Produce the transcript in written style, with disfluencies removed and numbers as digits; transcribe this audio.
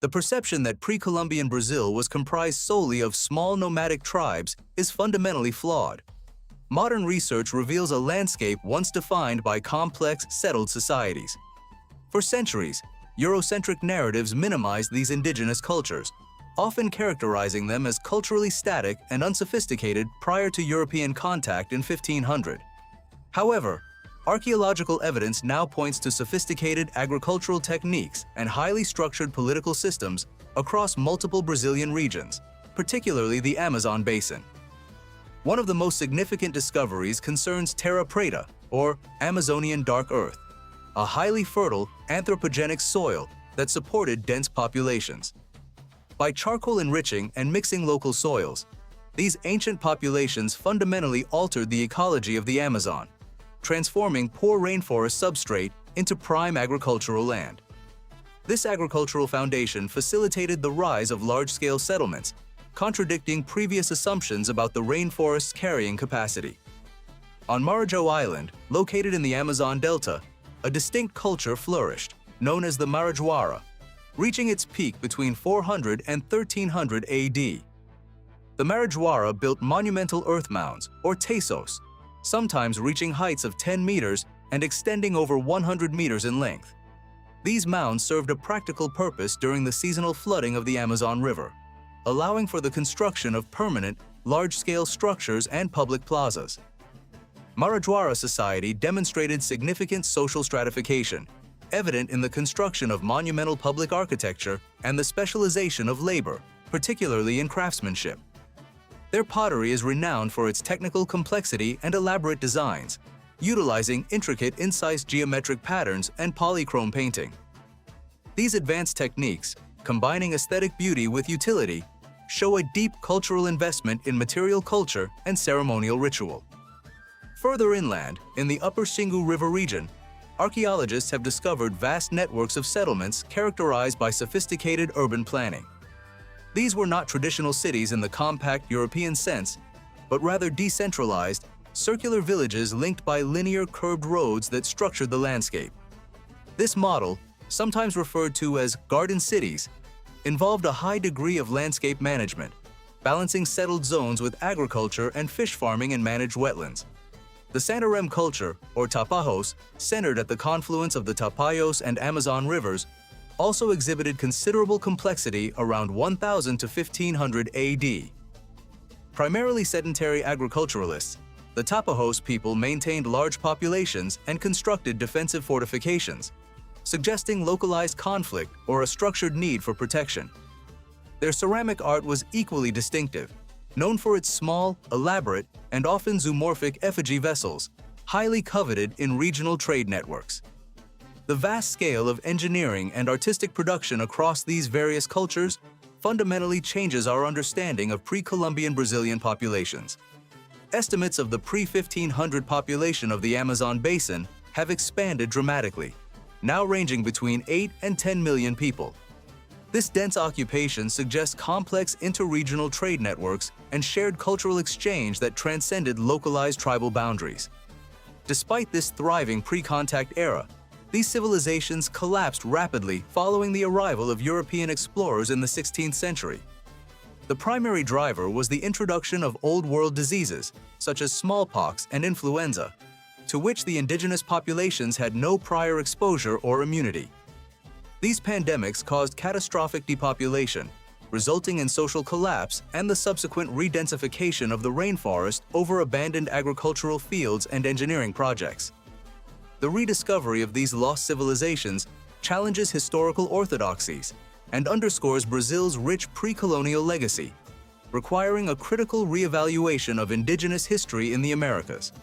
The perception that pre-Columbian Brazil was comprised solely of small nomadic tribes is fundamentally flawed. Modern research reveals a landscape once defined by complex, settled societies. For centuries, Eurocentric narratives minimized these indigenous cultures, often characterizing them as culturally static and unsophisticated prior to European contact in 1500. However, archaeological evidence now points to sophisticated agricultural techniques and highly structured political systems across multiple Brazilian regions, particularly the Amazon basin. One of the most significant discoveries concerns terra preta, or Amazonian dark earth, a highly fertile, anthropogenic soil that supported dense populations. By charcoal enriching and mixing local soils, these ancient populations fundamentally altered the ecology of the Amazon, transforming poor rainforest substrate into prime agricultural land. This agricultural foundation facilitated the rise of large-scale settlements, contradicting previous assumptions about the rainforest's carrying capacity. On Marajó Island, located in the Amazon Delta, a distinct culture flourished, known as the Marajoara, reaching its peak between 400 and 1300 AD. The Marajoara built monumental earth mounds, or tesos, sometimes reaching heights of 10 meters and extending over 100 meters in length. These mounds served a practical purpose during the seasonal flooding of the Amazon River, allowing for the construction of permanent, large-scale structures and public plazas. Marajoara society demonstrated significant social stratification, evident in the construction of monumental public architecture and the specialization of labor, particularly in craftsmanship. Their pottery is renowned for its technical complexity and elaborate designs, utilizing intricate incised geometric patterns and polychrome painting. These advanced techniques, combining aesthetic beauty with utility, show a deep cultural investment in material culture and ceremonial ritual. Further inland, in the upper Xingu River region, archaeologists have discovered vast networks of settlements characterized by sophisticated urban planning. These were not traditional cities in the compact European sense, but rather decentralized, circular villages linked by linear curved roads that structured the landscape. This model, sometimes referred to as garden cities, involved a high degree of landscape management, balancing settled zones with agriculture and fish farming in managed wetlands. The Santarém culture, or Tapajos, centered at the confluence of the Tapajos and Amazon rivers, also exhibited considerable complexity around 1000 to 1500 AD. Primarily sedentary agriculturalists, the Tapajos people maintained large populations and constructed defensive fortifications, suggesting localized conflict or a structured need for protection. Their ceramic art was equally distinctive, known for its small, elaborate, and often zoomorphic effigy vessels, highly coveted in regional trade networks. The vast scale of engineering and artistic production across these various cultures fundamentally changes our understanding of pre-Columbian Brazilian populations. Estimates of the pre-1500 population of the Amazon basin have expanded dramatically, now ranging between 8 and 10 million people. This dense occupation suggests complex interregional trade networks and shared cultural exchange that transcended localized tribal boundaries. Despite this thriving pre-contact era, these civilizations collapsed rapidly following the arrival of European explorers in the 16th century. The primary driver was the introduction of Old World diseases, such as smallpox and influenza, to which the indigenous populations had no prior exposure or immunity. These pandemics caused catastrophic depopulation, resulting in social collapse and the subsequent redensification of the rainforest over abandoned agricultural fields and engineering projects. The rediscovery of these lost civilizations challenges historical orthodoxies and underscores Brazil's rich pre-colonial legacy, requiring a critical reevaluation of indigenous history in the Americas.